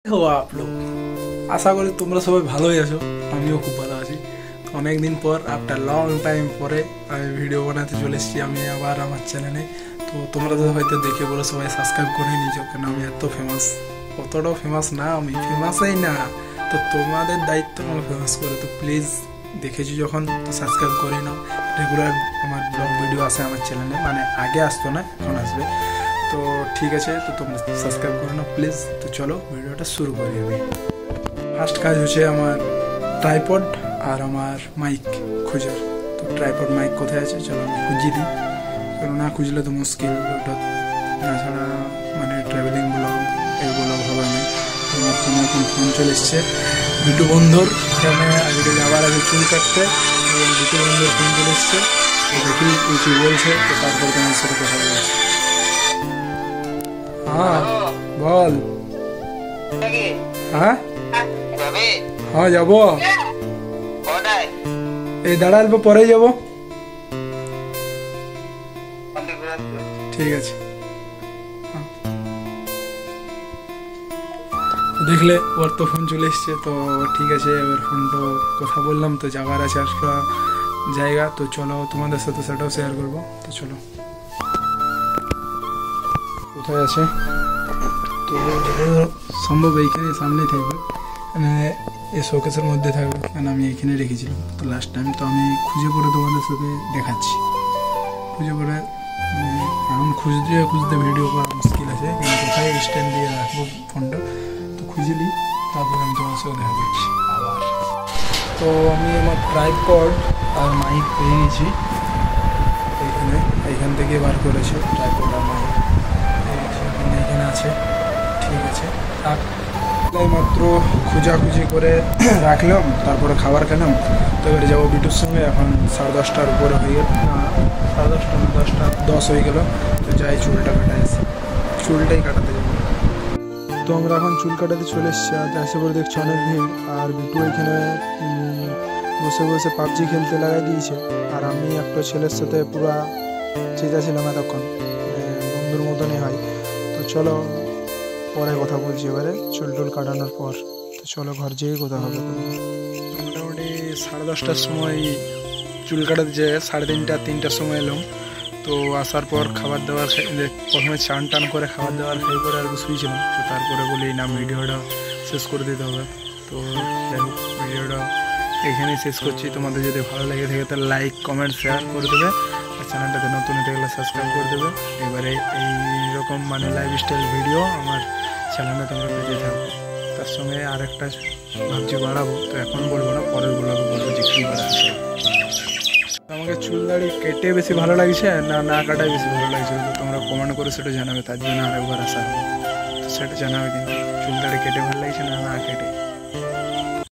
हो आप लोग আশা করি তোমরা সবাই ভালোই আছো। আমিও খুব ভালো আছি। অনেকদিন পর আফটার লং টাইম পরে আমি ভিডিও বানাতে চলে এসেছি আমি আবার আমার চ্যানেলে। তো তোমরা তো হয়তো দেখে বলো সবাই সাবস্ক্রাইব করে নিয়েছো, কেন আমি এত ফেমাস। অতটাও ফেমাস না, আমি ফেমাসই না, তো তোমাদের দায়িত্ব আমার ফেমাস করে। তো প্লিজ দেখেছি যখন তো সাবস্ক্রাইব করে নাও। রেগুলার আমার ব্লগ ভিডিও আসে আমার চ্যানেলে, মানে আগে আসতো না, এখন আসবে। তো ঠিক আছে, তো তোমরা সাবস্ক্রাইব করে নাও প্লিজ। তো চলো ভিডিওটা শুরু করি। আমি ফার্স্ট কাজ হচ্ছে আমার ট্রাইপড আর আমার মাইক খোঁজার। তো ট্রাইপড মাইক কোথায় আছে চলো আমি খুঁজিয়ে দিই, কারণ না খুঁজলে তো মুশকিল। ওটা তাছাড়া মানে ট্রাভেলিং ব্লগ এগুলো হবে আমি। তোমার ফোনে এখন ফোন চলে এসছে বিটু বন্ধুর, সেখানে আজকে যাওয়ার আগে চুল কাটতে, এবং বিটু বন্ধুর ফোন চলে এসছে। দেখি কিছু বলছে, তো তারপর তোমার সাথে কথা বলছি। হ্যাঁ বল। হ্যাঁ হ্যাঁ যাবো, এই দাঁড়া অল্প পরে যাবো। ঠিক আছে। দেখলে ওর তো ফোন চলে এসছে, তো ঠিক আছে, ওর ফোন তো কথা বললাম, তো যাওয়ার আছে একটা জায়গা। তো চলো তোমাদের সাথে সেটাও শেয়ার করবো। তো চলো কোথায় আছে, তো সম্ভব এইখানে সামনেই থাকবে, মানে এই শোকেসের মধ্যে থাকবে, কারণ আমি এখানে রেখেছিলাম তো লাস্ট টাইম। তো আমি খুঁজে পড়ে তোমাদের সাথে দেখাচ্ছি। খুঁজে পড়ে এখন খুঁজতে খুঁজতে ভিডিও করা মুশকিল আছে, কিন্তু কোথায় স্ট্যান্ড দিয়ে রাখবো ফোনটা, তো খুঁজে নিই, তারপরে আমি তোমার সাথে দেখা করছি আবার। তো আমি আমার ট্রাইপড আর মাইক পেয়ে গেছি এইখান থেকে বার করেছে। ট্রাইপড আর মাইক এখানে আছে, ঠিক আছে। আর মাত্র খোঁজাখুঁজি করে রাখলাম, তারপরে খাবার খেলাম। তো এবারে যাবো বিটুর সঙ্গে। এখন 10:30টার উপরে হয়ে গেল, না 10:30 না 10:10 হয়ে গেল। তো যাই চুলটা কাটাই আসি, চুলটাই কাটাতে যাবো। তো আমরা এখন চুল কাটাতে চলে এসেছি, আর এসে পরে দেখছি অনেক ভিড়। আর বিটু এখানে বসে বসে পাবজি খেলতে লাগাই দিয়েছে, আর আমি একটা ছেলের সাথে পুরা চেঁচাছিলাম এতক্ষণ, বন্ধুর মতনই হয়। তো চলো পরে কথা বলছি এবারে চুল টুল কাটানোর পর। তো চলো ঘর যেয়ে কথা হবে। মোটামুটি 10:30টার সময় চুল কাটাতে যেয়ে 3:30-3টার সময় এলাম। তো আসার পর খাবার দাবার প্রথমে চান টান করে খাবার দাবার খেয়ে করে আর শুয়েছিলাম। তো তারপরে বলি না ভিডিওটা শেষ করে দিতে হবে। তো যাই হোক, ভিডিওটা এখানেই শেষ করছি। তোমাদের যদি ভালো লেগে থাকে তাহলে লাইক কমেন্ট শেয়ার করে দেবে, আর চ্যানেলটাতে নতুন হতে গেলে সাবস্ক্রাইব করে দেবে। এবারে এইরকম মানে লাইফস্টাইল ভিডিও আমার চ্যানেলে তোমরা পেতে থাকবে। তার সঙ্গে আরেকটা ভাবছি বাড়াবো, তো এখন বলবো না, পরের ব্লগে বলবো যে কী বাড়াচ্ছে। আমাকে চুল দাড়ি কেটে বেশি ভালো লাগছে না না কাটাই বেশি ভালো লাগছে, তো তোমরা কমেন্ট করে সেটা জানাবে। তার জন্য আরেকবার আসা হবে, তো সেটা জানাবে। কিন্তু চুল দাড়ি কেটে ভালো লাগছে না না কেটে।